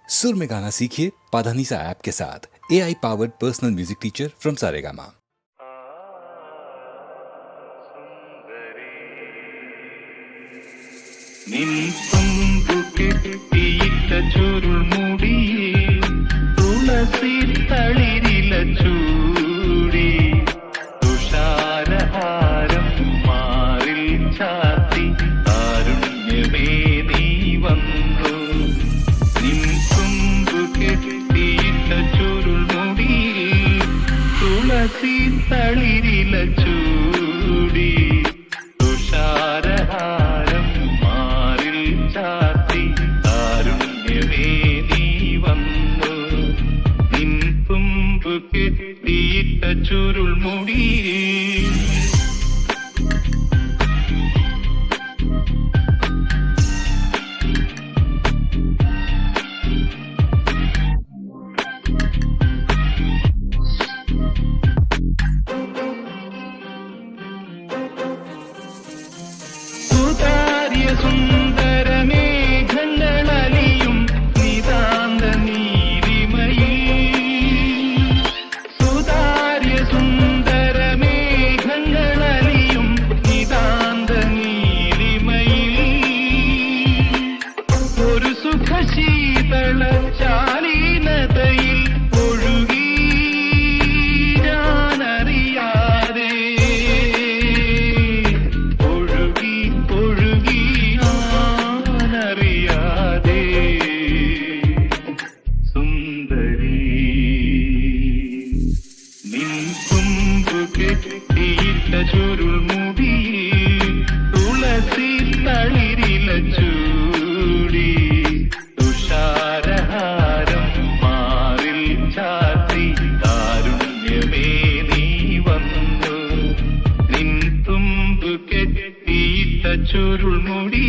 सुर में गाना सीखिए पाधानीसा ऐप के साथ। AI powered personal music teacher from Saregama. ചുരുൾ മുടിയിൽ തുളസി തളിരില ചൂടി തുഷാരഹാരം മാറിൽ ചാത്തി കാരുണ്യമേ നീ വന്നു നിൻ തുമ്പു കെട്ടിയിട്ട ചുരുൾ മുടിയിൽ തുളസി തളിരില ചൂടി തുഷാരഹാരം മാറിൽ ചാത്തി കാരുണ്യമേ നീ വന്നു നിൻ തുമ്പു കെട്ടിയിട്ട ചുരുൾ മുടിയിൽ സുന്ദരമേഘങ്ങളലിയും നിതാന്ത നീലിമയിൽ സുതാര്യ സുന്ദരമേഘങ്ങളലിയും നിതാന്ത നീലിമയിൽ ഒരു സുഖശീതള ശാലീനതയിൽ ഒഴുകി ഞാനറിയാതെ ചുരുൾ മുടിയിൽ തുളസി തളിരില ചൂടി തുഷാരഹാരം മാറിൽ ചാത്തി കാരുണ്യമേ നീ വന്നു നിൻ തുമ്പു കെട്ടിയിട്ട ചുരുൾ മുടി